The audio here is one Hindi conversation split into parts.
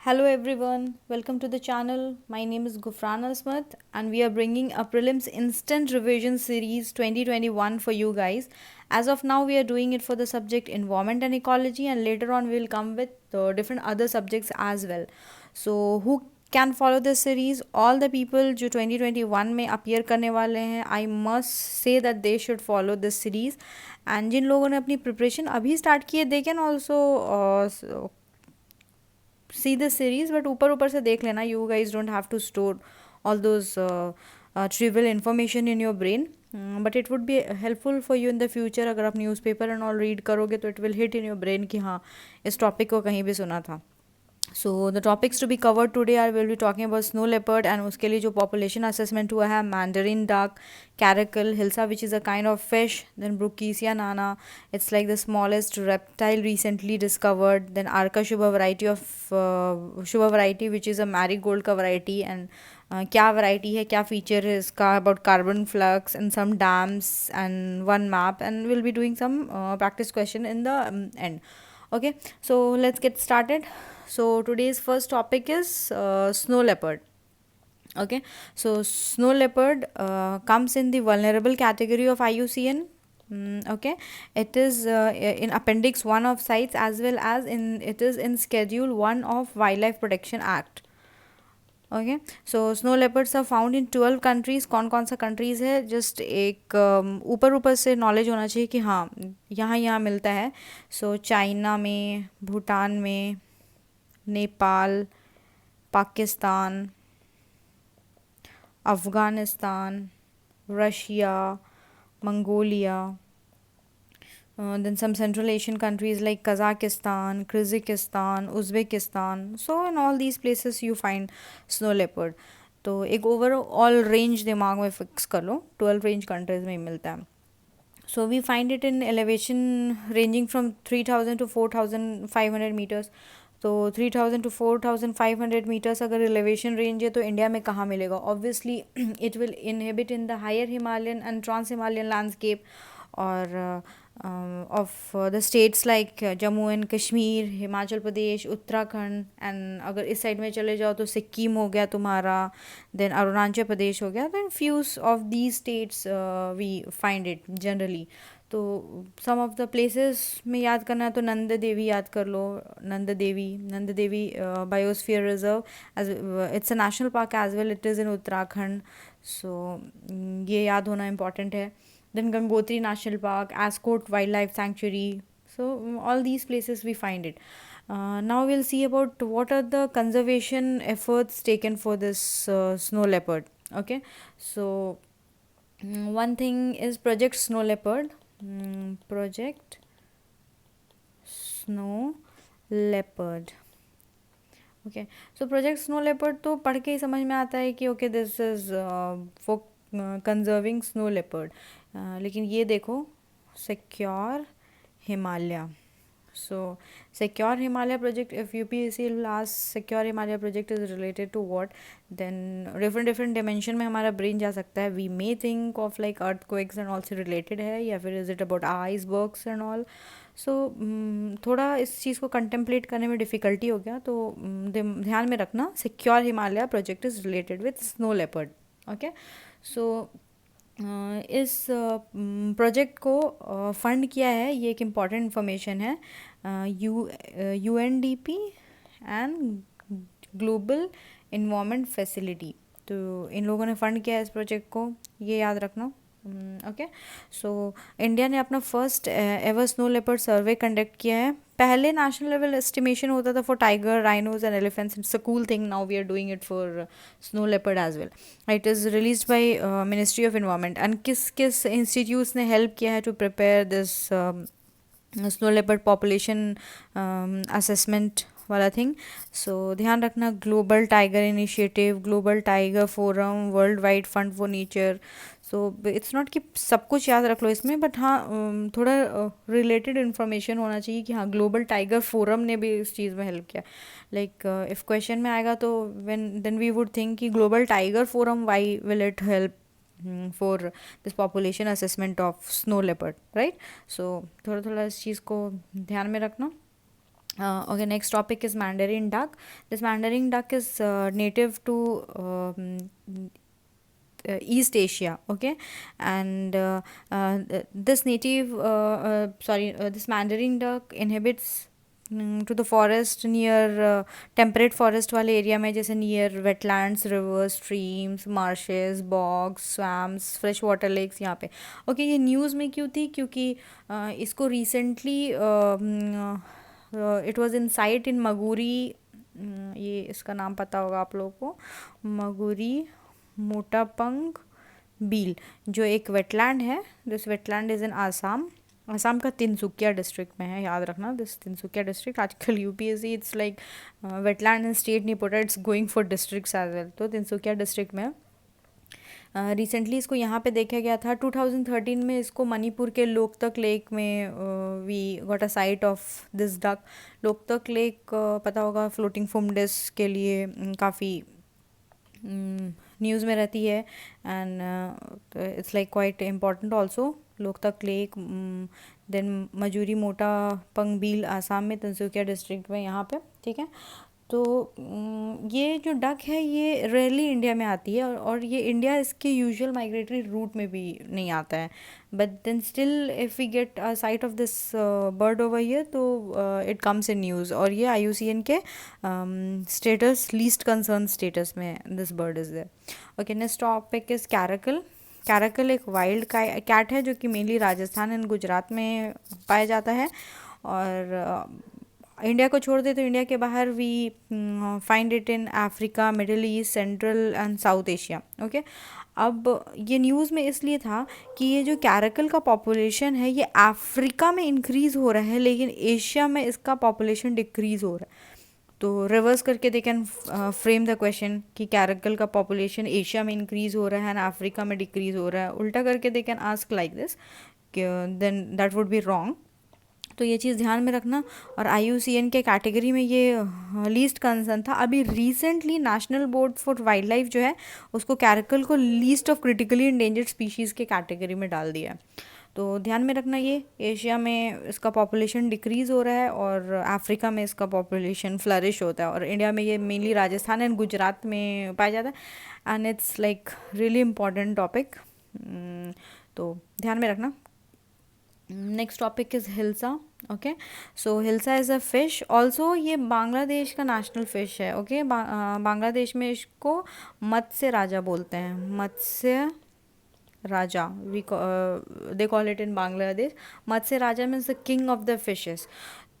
Hello everyone, welcome to the channel. My name is Gufran Asmat and we are bringing a prelims instant revision series 2021 for you guys. As of now, we are doing it for the subject environment and ecology, and later on we will come with different other subjects as well. So who can follow this series? All the people जो 2021 में appear करने वाले हैं, I must say that they should follow this series. And जिन लोगों ने अपनी preparation अभी start की है, they can also see the series, but ऊपर ऊपर से देख लेना. You guys don't have to store all those trivial information in your brain, but it would be helpful for you in the future. अगर आप न्यूज़पेपर एंड ऑल रीड करोगे तो it will hit in your brain कि हाँ इस टॉपिक को कहीं भी सुना था. So the topics to be covered today are we'll be talking about snow leopard and उसके लिए जो population assessment हुआ है, mandarin duck, caracal, hilsa which is a kind of fish, then Brookesia nana, it's like the smallest reptile recently discovered, then Arca shubha variety which is a marigold का variety, and क्या variety है, क्या feature है इसका, about carbon flux and some dams and one map, and we'll be doing some practice question in the end. Okay, so let's get started. So today's first topic is snow leopard. Okay, so snow leopard comes in the vulnerable category of IUCN. Okay, it is in appendix 1 of CITES, as well as it is in schedule 1 of Wildlife Protection Act. Okay, so snow leopards are found in 12 countries. कौन कौन सा कंट्रीज़ है, जस्ट एक ऊपर ऊपर से नॉलेज होना चाहिए कि हाँ यहाँ यहाँ मिलता है. सो चाइना में, भूटान में, Nepal, Pakistan, Afghanistan, Russia, Mongolia, then some Central Asian countries like Kazakhstan, Kyrgyzstan, Uzbekistan. So in all these places you find snow leopard. तो एक ओवरऑल रेंज दिमाग में फिक्स कर लो, 12 रेंज कंट्रीज में मिलता है. So we find it in elevation ranging from 3000 to 4500 meters. तो 3000 to 4500 meters अगर elevation range है तो इंडिया में कहाँ मिलेगा? Obviously it will inhabit in the higher Himalayan and trans-Himalayan landscape or of the states like Jammu and Kashmir, Himachal Pradesh, Uttarakhand, and अगर इस साइड में चले जाओ तो सिक्किम हो गया तुम्हारा, देन अरुणाचल प्रदेश हो गया. Then few of these states we find it generally. तो सम ऑफ द प्लेसेस में याद करना है तो नंद देवी याद कर लो. Nanda Devi biosphere reserve, as it's a national park as well, it is in Uttarakhand. So ये याद होना इम्पॉर्टेंट है. Then Gangotri National Park, Ascot Wildlife Sanctuary. So all these places we find it. Now we'll see about what are the conservation efforts taken for this snow leopard. Okay, so one thing is Project Snow Leopard. Project Snow Leopard. Okay, so project snow leopard तो पढ़ के ही समझ में आता है कि okay this is for conserving snow leopard. लेकिन ये देखो, secure Himalaya. So secure Himalaya project, if UPSC will ask secure Himalaya project is related to what, then different dimension में हमारा ब्रेन जा सकता है. We may think of like earthquakes and all से रिलेटेड है, या फिर is it about icebergs and all. So थोड़ा इस चीज़ को कंटेम्पलेट करने में डिफ़िकल्टी हो गया, तो ध्यान में रखना secure Himalaya project is related with snow leopard. Okay, so इस प्रोजेक्ट को फंड किया है, ये एक इम्पॉर्टेंट इन्फॉर्मेशन है, UNDP and global environment facility. तो इन लोगों ने फंड किया है इस प्रोजेक्ट को, ये याद रखना. ओके, सो इंडिया ने अपना first ever snow leopard survey conduct किया है. पहले नेशनल लेवल एस्टिमेशन होता था for tiger, rhinos and elephants. It's a cool thing. Now we are doing it for snow leopard as well. It is release by ministry of environment. And किस किस इंस्टीट्यूट्स ने हेल्प किया है to prepare this snow leopard population assessment वाला थिंग. सो ध्यान रखना, global tiger initiative, global tiger forum, world wide fund for nature. So it's not कि सब कुछ याद रख लो इसमें, बट हाँ थोड़ा रिलेटेड इन्फॉर्मेशन होना चाहिए कि हाँ ग्लोबल टाइगर फोरम ने भी इस चीज़ में हेल्प किया. लाइक इफ़ क्वेश्चन में आएगा तो देन वी वुड थिंक कि global tiger forum, why will it help for this population assessment of snow leopard, right. So थोड़ा थोड़ा इस चीज़ को ध्यान में रखना. Okay, next topic is Mandarin duck. This Mandarin duck is native to East Asia. Okay, and this native, this Mandarin duck inhabits to the forest near temperate forest वाले एरिया में, जैसे near wetlands, rivers, streams, marshes, bogs, swamps, fresh water lakes यहाँ पे. ओके, ये न्यूज़ में क्यों थी? क्योंकि इसको recently it was in sight in Maguri. ये इसका नाम पता होगा आप लोगों को, मगुरी मोटापंग बील, जो एक वेटलैंड है. This wetland is in Assam. Assam का तिनसुकिया डिस्ट्रिक्ट में है, याद रखना. दिस तिनसुकिया डिस्ट्रिक्ट, आजकल UPSC it's like wetland and state नहीं पता, it's going for districts as well. तो तिनसुकिया डिस्ट्रिक्ट में रिसेंटली इसको यहाँ पे देखा गया था. 2013 में इसको मणिपुर के लोकतक लेक में we got a sight of this duck. Loktak lake पता होगा, फ्लोटिंग फोम डिस्क के लिए काफ़ी न्यूज़ में रहती है. And it's like quite important also. Loktak lake, then मजूरी मोटा पंगबील आसाम में, तिनसुकिया डिस्ट्रिक्ट में यहाँ पे. ठीक है, तो ये जो डक है ये रेयरली इंडिया में आती है, और ये इंडिया इसके यूजुअल माइग्रेटरी रूट में भी नहीं आता है. But then still if we get a sight of this bird over here, तो इट कम्स इन न्यूज़. और ये IUCN के स्टेटस, लीस्ट कंसर्न स्टेटस में this bird is there. Okay, next topic is caracal. Caracal एक वाइल्ड कैट है जो कि मेनली राजस्थान एंड गुजरात में पाया जाता है. और इंडिया को छोड़ दे तो इंडिया के बाहर we find it in Africa, Middle East, Central and South Asia. Okay, अब ये न्यूज़ में इसलिए था कि ये जो कैरकल का पॉपुलेशन है ये अफ्रीका में इंक्रीज़ हो रहा है, लेकिन एशिया में इसका पॉपुलेशन डिक्रीज़ हो रहा है. तो रिवर्स करके they can frame the question कि कैरकल का पॉपुलेशन एशिया में इंक्रीज़ हो रहा है एंड अफ्रीका में डिक्रीज़ हो रहा है. उल्टा करके they can ask like this, then that would be wrong. तो ये चीज़ ध्यान में रखना. और IUCN के कैटेगरी में ये लीस्ट कंसर्न था. अभी recently national board for wild life जो है उसको कैरकल को least of critically endangered species के कैटेगरी में डाल दिया है. तो ध्यान में रखना, ये एशिया में इसका पॉपुलेशन डिक्रीज़ हो रहा है और अफ्रीका में इसका पॉपुलेशन फ्लरिश होता है, और इंडिया में ये मेनली राजस्थान एंड गुजरात में पाया जाता है. And it's like really important topic, तो ध्यान में रखना. Next topic is hilsa. Okay, so hilsa is a fish. Also ये बांग्लादेश का नेशनल फ़िश है. ओके, बांग्लादेश में इसको मत्स्य राजा बोलते हैं. Matsya Raja, we they call it in Bangladesh. Matsya Raja means the king of the fishes.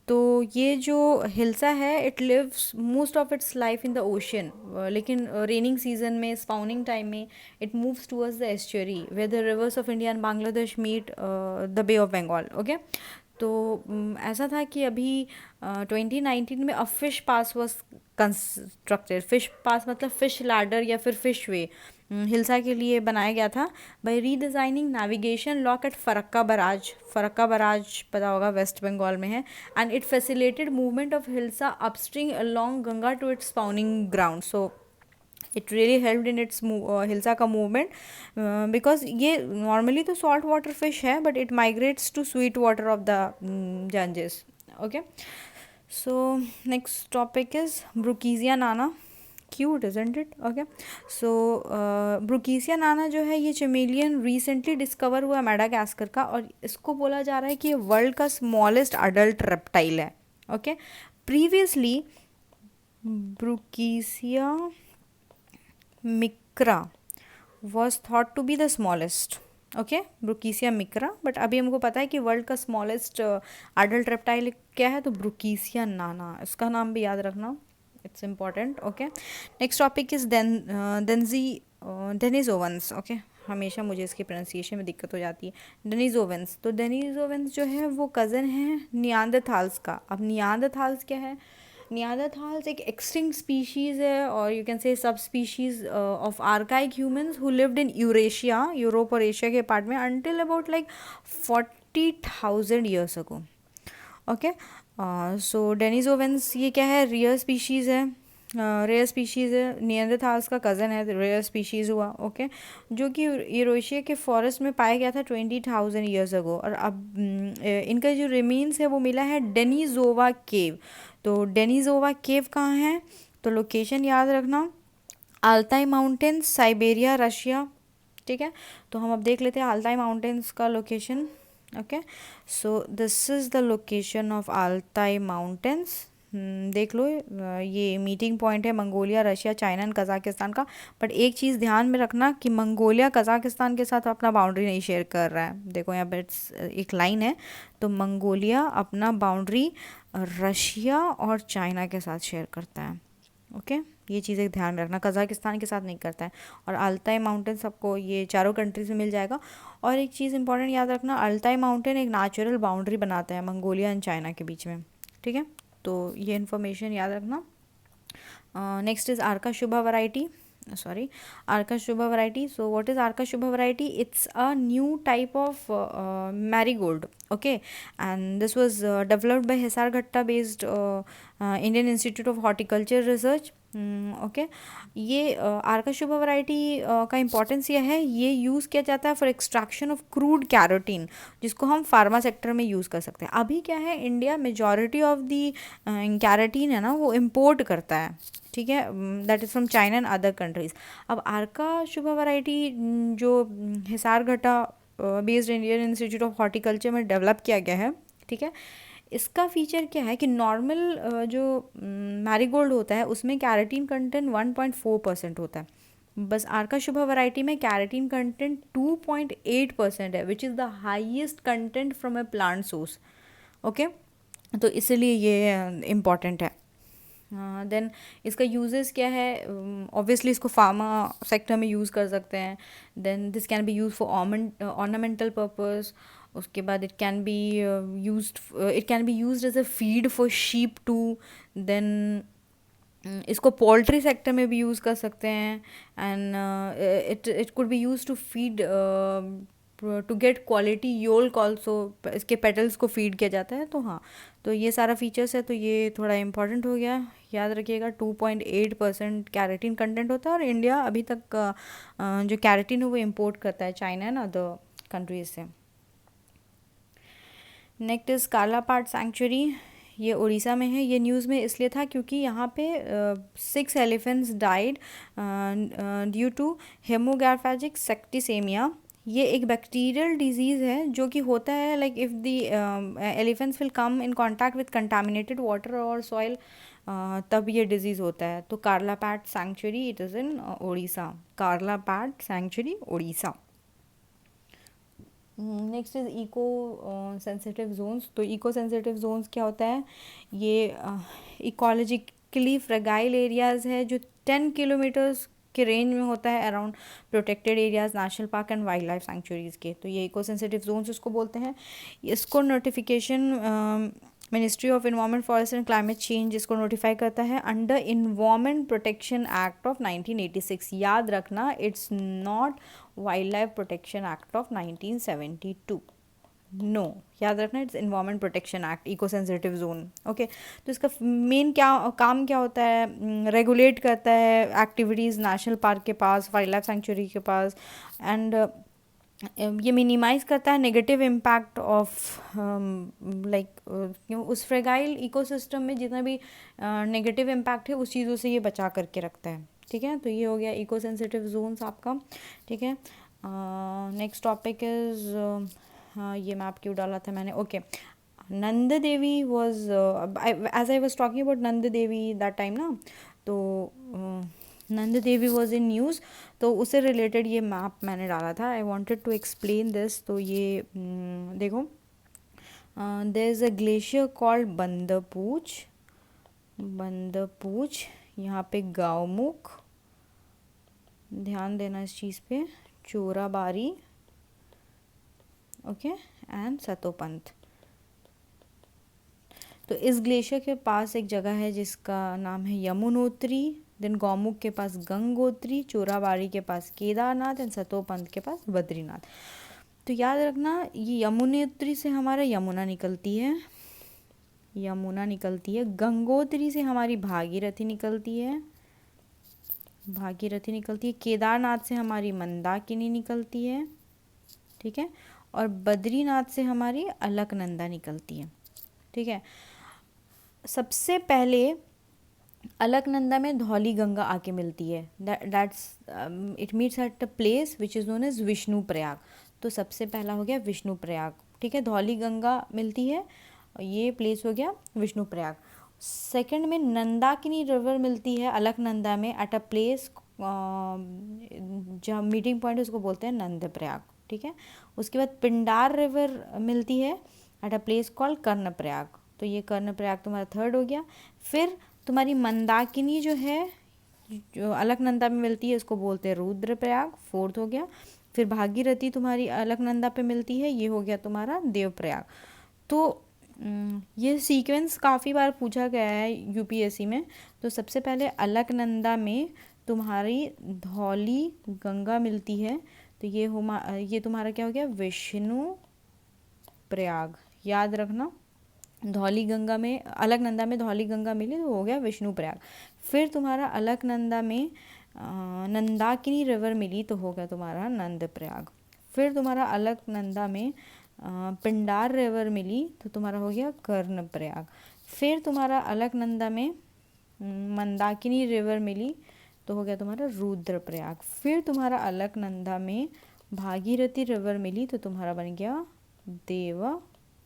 तो ये जो हिल्सा है it lives most of its life in the ocean, लेकिन रेनिंग सीजन में, स्पाउनिंग टाइम में it moves towards the estuary where the rivers of India and Bangladesh meet the Bay of Bengal. Okay, तो ऐसा था कि अभी 2019 में a fish pass was constructed. Fish pass मतलब फिश लैडर या फिर फिश वे हिल्सा के लिए बनाया गया था by redesigning navigation lock at Farakka barrage. Farakka barrage पता होगा, वेस्ट बंगाल में है. And it facilitated movement of hilsa upstream along Ganga to its spawning ground. So it really helped in its hilsa का मूवमेंट, बिकॉज ये नॉर्मली तो सॉल्ट वाटर फिश है but it migrates to sweet water of the Ganges. Okay, so next topic is Brookesia nana. Cute isn't it? Okay, सो ब्रुकीसिया नाना जो है ये चमेलियन रिसेंटली डिस्कवर हुआ मेडागास्कर का, और इसको बोला जा रहा है कि ये वर्ल्ड का स्मॉलेस्ट अडल्ट रेप्टाइल है. Okay, previously Brookesia micra was thought to be the smallest. Okay, Brookesia micra, but अभी हमको पता है कि वर्ल्ड का स्मॉलेस्ट अडल्ट रेप्टाइल क्या है, तो ब्रुकीसिया नाना, इसका नाम भी याद रखना, it's important. Okay, next topic is Denisovans. Okay, हमेशा मुझे इसकी प्रोनाउंसिएशन में दिक्कत हो जाती है. डेनिसोवंस, तो डेनिसोवंस जो है वो कज़न है नियांदरथाल्स का. अब नियांदरथाल्स क्या है? नियांदरथाल्स एक एक्सटिंक्ट स्पीशीज़ है, और यू कैन से सब species of archaic humans who lived in Eurasia, Europe और एशिया के पार्ट में, until about like 40,000 years ago. Okay, so Denisovans ये क्या है? रेयर स्पीशीज़ है. रेयर स्पीशीज़ है, नियांदरथाल्स का कज़न है, रेयर स्पीशीज़ हुआ. ओके, जो कि यूरेशिया के फॉरेस्ट में पाया गया था 20,000 ईयर्स अगो. और अब इनका जो रिमेन्स है वो मिला है डेनिसोवा केव. तो डेनिसोवा केव कहाँ है, तो लोकेशन याद रखना, अल्ताई माउंटेन्स, साइबेरिया, रशिया। ठीक है, तो हम अब देख लेते हैं अल्ताई माउंटेन्स का location. Okay, so this is the location of Altai mountains. देख लो, ये मीटिंग पॉइंट है Mongolia, Russia, China and Kazakhstan का। बट एक चीज़ ध्यान में रखना कि मंगोलिया कजाकिस्तान के साथ अपना बाउंड्री नहीं शेयर कर रहा है। देखो यहाँ पर एक लाइन है, तो मंगोलिया अपना बाउंड्री रशिया और चाइना के साथ शेयर करता है। ओके, ये चीज़ एक ध्यान रखना, कज़ाकिस्तान के साथ नहीं करता है। और अल्ताई माउंटेन सबको ये चारों कंट्रीज में मिल जाएगा। और एक चीज़ इंपॉर्टेंट याद रखना, अल्ताई माउंटेन एक नेचुरल बाउंड्री बनाता है मंगोलिया एंड चाइना के बीच में। ठीक है, तो ये इन्फॉर्मेशन याद रखना। Next is आर्का Shubha variety, sorry, Arka Shubha variety. So what is Arka Shubha variety? It's a new type of marigold. Okay, and this was developed by Hisarghatta based Indian Institute of Horticulture Research. Okay, ये आर्का शुभा वैरायटी का इम्पोर्टेंस ये है, ये यूज़ किया जाता है for extraction of crude carotene, जिसको हम फार्मा सेक्टर में यूज़ कर सकते हैं। अभी क्या है, India majority of the carotene है ना वो इम्पोर्ट करता है। ठीक है, that is from China and other countries. अब आर्का शुभा वैरायटी जो Hesaraghatta based Indian institute of horticulture में डेवलप किया गया है। ठीक है, इसका फीचर क्या है कि नॉर्मल जो मैरीगोल्ड होता है उसमें कैरेटीन कंटेंट 1.4% होता है, बस आर्का शुभा वैरायटी में कैरेटीन कंटेंट 2.8% है, which is the highest content from A plant source. Okay, तो इसलिए ये इम्पॉर्टेंट है। देन इसका यूजेस क्या है, ऑब्वियसली इसको फार्मा सेक्टर में यूज़ कर सकते हैं। Then this can be use for ornamental purpose. उसके बाद it can be used as a feed for sheep too. Then इसको पोल्ट्री सेक्टर में भी यूज़ कर सकते हैं। And it could be use to feed to get quality yolk also, इसके पेटल्स को फीड किया जाता है। तो हाँ, तो ये सारा फीचर्स है, तो ये थोड़ा इंपॉर्टेंट हो गया, याद रखिएगा। 2.8% कैरेटीन कंटेंट होता है, और इंडिया अभी तक जो कैरेटीन है वो इम्पोर्ट करता है चाइना एंड अदर कंट्रीज से। नेक्स्ट इज़ कालापाट सैंक्चुरी, ये उड़ीसा में है। ये न्यूज़ में इसलिए था क्योंकि यहाँ पे 6 elephants died due to haemorrhagic septicaemia. ये एक बैक्टीरियल डिजीज़ है जो कि होता है like if the elephants will come in contact with contaminated water और सॉइल, तब ये डिजीज़ होता है। तो Karlapat sanctuary, it is in Orissa, Karlapat sanctuary Orissa. Next is eco sensitive zones. तो इको सेंसिटिव जोन्स क्या होता है, ये इकोलॉजिकली फ्रेगाइल एरियाज़ है जो 10 किलोमीटर्स के रेंज में होता है around protected areas, national park and wild life sanctuaries के। तो ये इको सेंसिटिव जोन्स इसको बोलते हैं। इसको notification ministry of environment, forest and climate change इसको नोटिफाई करता है under environment protection act of 1986। याद रखना, it's not wildlife protection act of 1972। No, याद रखना, it's environment protection act, eco sensitive zone. Okay, तो इसका मेन काम क्या होता है, रेगुलेट करता है एक्टिविटीज़ नेशनल पार्क के पास, वाइल्ड लाइफ सेंचुरी के पास, एंड ये मिनिमाइज़ करता है नेगेटिव इम्पैक्ट ऑफ लाइक उस फ्रेगाइल इकोसिस्टम में जितना भी नेगेटिव इम्पैक्ट है उस चीज़ों से ये बचा करके रखता है। ठीक है, तो ये हो गया इको सेंसिटिव जोन्स आपका। ठीक है, नेक्स्ट टॉपिक इज़, हाँ ये मैप क्यों डाला था मैंने, okay, Nanda Devi was, as I was talking about Nanda Devi that time ना, तो नंद देवी वॉज इन न्यूज़, तो उससे रिलेटेड ये मैप मैंने डाला था। I wanted to explain this. तो ये देखो, there is a glacier called Bandarpunch, यहाँ पे गावमुख, ध्यान देना इस चीज़ पे, चोराबारी, ओके, एंड सतोपंथ। तो इस ग्लेशियर के पास एक जगह है जिसका नाम है यमुनोत्री, देन गौमुख के पास गंगोत्री, चोराबाड़ी के पास केदारनाथ एंड सतोपंथ के पास बद्रीनाथ। तो याद रखना, ये यमुनोत्री से हमारा यमुना निकलती है, गंगोत्री से हमारी भागीरथी निकलती है, केदारनाथ से हमारी मंदाकिनी निकलती है। ठीक है, और बद्रीनाथ से हमारी अलकनंदा निकलती है। ठीक है, सबसे पहले अलकनंदा में धौली गंगा आके मिलती है. That's it meets at a place which is known as Vishnu Prayag. तो सबसे पहला हो गया विष्णु प्रयाग. ठीक है, धौली गंगा मिलती है, ये प्लेस हो गया विष्णु प्रयाग. सेकंड में नंदाकिनी रिवर मिलती है अलकनंदा में एट अ प्लेस, जहाँ मीटिंग पॉइंट उसको बोलते हैं नंद प्रयाग. ठीक है, उसके बाद पिंडार रिवर मिलती है एट अ प्लेस कॉल्ड कर्ण प्रयाग. तो ये कर्ण प्रयाग तुम्हारा थर्ड हो गया. फिर तुम्हारी मंदाकिनी जो है, जो अलकनंदा में मिलती है, इसको बोलते हैं रुद्र प्रयाग, फोर्थ हो गया. फिर भागीरथी तुम्हारी अलकनंदा पे मिलती है, ये हो गया तुम्हारा देव प्रयाग. तो ये सीक्वेंस काफ़ी बार पूछा गया है यूपीएससी में. तो सबसे पहले अलकनंदा में तुम्हारी धौली गंगा मिलती है, तो ये तुम्हारा क्या हो गया, विष्णु प्रयाग. याद रखना, धौली गंगा में, अलकनंदा में धौली गंगा मिली तो हो गया विष्णु प्रयाग. फिर तुम्हारा अलकनंदा में नंदाकिनी रिवर मिली तो हो गया तुम्हारा नंद प्रयाग. फिर तुम्हारा अलकनंदा में पिंडार रिवर मिली तो तुम्हारा हो गया कर्ण प्रयाग. फिर तुम्हारा अलकनंदा में मंदाकिनी रिवर मिली तो हो गया तुम्हारा रुद्र प्रयाग. फिर तुम्हारा अलकनंदा में भागीरथी रिवर मिली तो तुम्हारा बन गया देव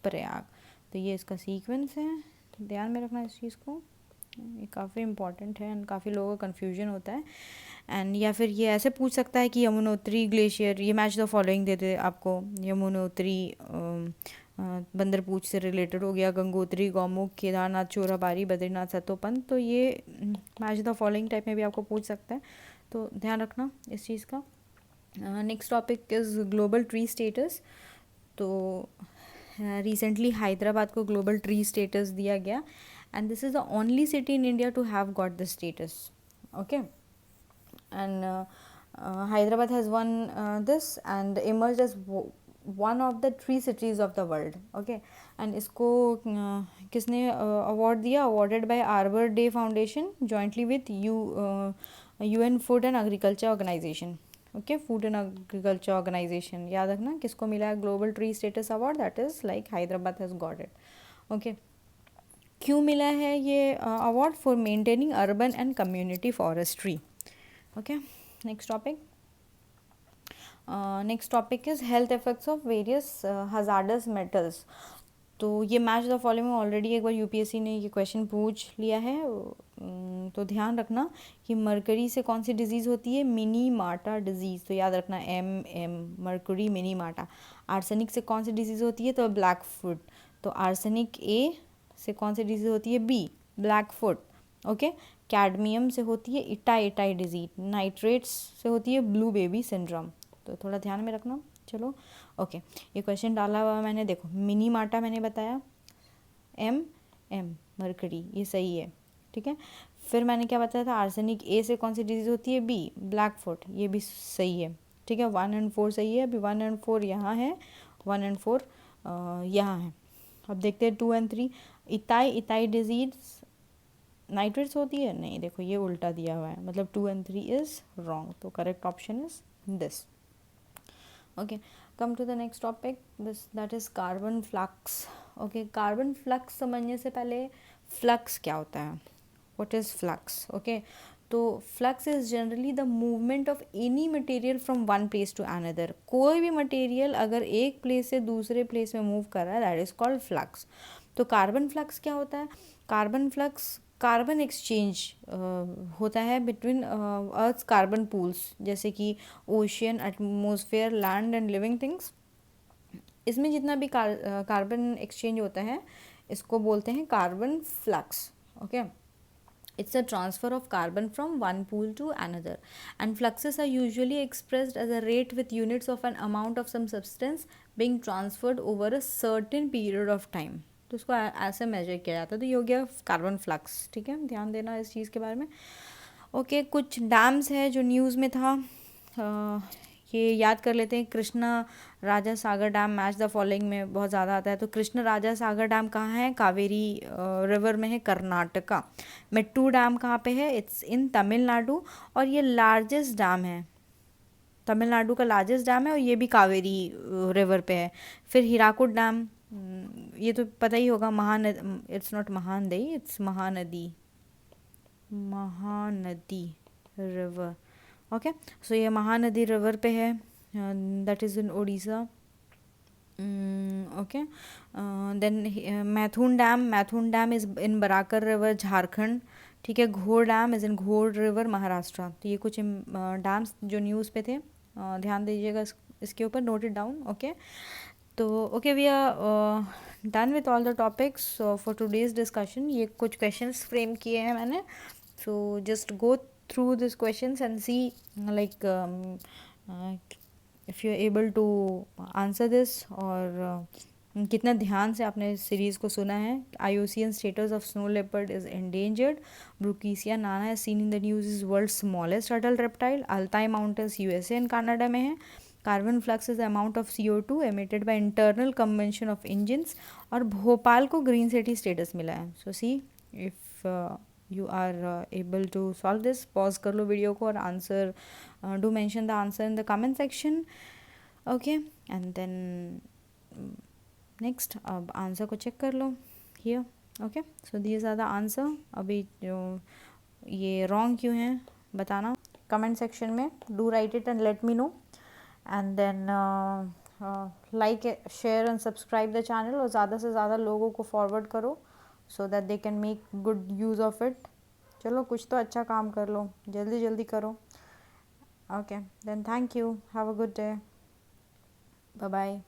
प्रयाग. तो ये इसका सीक्वेंस है, ध्यान में रखना इस चीज़ को, ये काफ़ी इंपॉर्टेंट है एंड काफ़ी लोगों का कन्फ्यूजन होता है. एंड या फिर ये ऐसे पूछ सकता है कि यमुनोत्री ग्लेशियर, ये मैच द फॉलोइंग देते आपको, यमुनोत्री बंदरपूछ से रिलेटेड हो गया, गंगोत्री, गौमुख, केदारनाथ, चोराबारी, बद्रीनाथ, सतोपंथ. तो ये मैच द फॉलोइंग टाइप में भी आपको पूछ सकता है, तो ध्यान रखना इस चीज़ का. Next topic is global tree status. तो रिसेंटली हैदराबाद को ग्लोबल ट्री स्टेटस दिया गया and this is the only city in India to have got this status. Okay, and Hyderabad has won this and emerge as one of the tree cities of the world. Okay, and इसको किसने अवार्ड दिया, awarded by Arbor Day Foundation jointly with UN food and agriculture organisation. Okay, food and agriculture organisation. याद रखना किसको मिला है global tree status award, that is like Hyderabad has got it. Okay, क्यों मिला है ये award, for maintaining urban and community forestry. Okay, next topic. Next topic is health effects of various hazardous metals. तो ये मैच द फॉलोइंग में ऑलरेडी एक बार यूपीएससी ने ये क्वेश्चन पूछ लिया है. तो ध्यान रखना कि मरकरी से कौन सी डिजीज़ होती है, मिनी माटा डिजीज़. तो याद रखना MM, मरकरी, मिनी माटा. आर्सेनिक से कौन सी डिजीज़ होती है, तो ब्लैक फुट. तो आर्सेनिक A से कौन सी डिजीज़ होती है, B, black foot. Okay, cadmium से होती है इटाई डिजीज. नाइट्रेट्स से होती है ब्लू बेबी सिंड्रोम. तो थोड़ा ध्यान में रखना. चलो, ओके, ये क्वेश्चन डाला हुआ मैंने, देखो मिनी माटा मैंने बताया, MM, मरकरी, ये सही है. ठीक है, फिर मैंने क्या बताया था, आर्सेनिक A से कौन सी डिजीज़ होती है, B, ब्लैक फुट, ये भी सही है. ठीक है, 1 और 4 सही है. अभी 1 और 4 यहाँ है, 1 और 4 यहाँ है. अब देखते हैं 2 और 3. इताई डिजीज नाइट्रेट्स होती है, नहीं, देखो ये उल्टा दिया हुआ है, मतलब 2 और 3 इज़ रॉन्ग. तो correct option is this. Okay, come to the next topic, this that is carbon flux. Okay, carbon flux समझने से पहले फ्लक्स क्या होता है, व्हाट इज़ फ्लक्स. ओके, तो flux is generally the movement of any material from one place to another. कोई भी मटेरियल अगर एक प्लेस से दूसरे प्लेस में मूव कर रहा है, दैट इज़ कॉल्ड फ्लक्स. तो कार्बन फ्लक्स क्या होता है, कार्बन फ्लक्स कार्बन एक्सचेंज होता है बिटवीन अर्थ कार्बन पूल्स, जैसे कि ocean, atmosphere, land and living things. इसमें जितना भी कार्बन एक्सचेंज होता है इसको बोलते हैं carbon flux. Okay, it's a transfer of carbon from one pool to another, and fluxes are usually expressed as a rate with units of an amount of some substance being transferred over a certain period of time. तो उसको ऐसे मेजर किया जाता है. तो ये हो गया कार्बन फ्लक्स. ठीक है, ध्यान देना इस चीज़ के बारे में. ओके, कुछ डैम्स है जो न्यूज़ में था, ये याद कर लेते हैं. कृष्णा राजा सागर डैम मैच द फॉलोइंग में बहुत ज़्यादा आता है. तो कृष्ण राजा सागर डैम कहाँ है, कावेरी रिवर में है, कर्नाटका. मेट्टू डैम कहाँ पे है, इट्स इन तमिलनाडु, और ये लार्जेस्ट डैम है, तमिलनाडु का लार्जेस्ट डैम है, और ये भी कावेरी रिवर पे है. फिर हीराकुड डैम ये तो पता ही होगा, Mahanadi, it's not Mahanadi, it's Mahanadi, Mahanadi river. Okay, so ये महानदी रिवर पे है, that is in Orissa. Okay, then Maithon dam is in Barakar river, Jharkhand. ठीक है, घोर डैम इज़ इन घोर रिवर, महाराष्ट्र। तो ये कुछ डैम्स जो न्यूज़ पे थे, ध्यान दीजिएगा इसके ऊपर, नोट इट डाउन। ओके, तो okay, we are done with all the topics for today's discussion. ये कुछ क्वेश्चंस फ्रेम किए हैं मैंने, so just go through this questions and see like if you are able to answer this, और कितना ध्यान से आपने इस सीरीज़ को सुना है। IUCN status of snow leopard is endangered, Brookesia nana है seen in the news is world smallest adult reptile, Altai mountains USA and Canada में है, carbon flux is the amount of CO2 emitted by internal combustion of engines, और भोपाल को ग्रीन सिटी स्टेटस मिला है। So see if you are able to solve this, pause कर लो वीडियो को और answer, do mention the answer in the comment section. Okay, and then next अब आंसर को चेक कर लो here. Okay, so these are the answer. अभी जो ये रॉन्ग क्यों हैं बताना कमेंट सेक्शन में, do write it and let me know, and then like, share and subscribe the channel, और ज़्यादा से ज़्यादा लोगों को फॉरवर्ड करो so that they can make good use of it. चलो, कुछ तो अच्छा काम कर लो, जल्दी जल्दी करो। Okay, then thank you, have a good day, bye bye.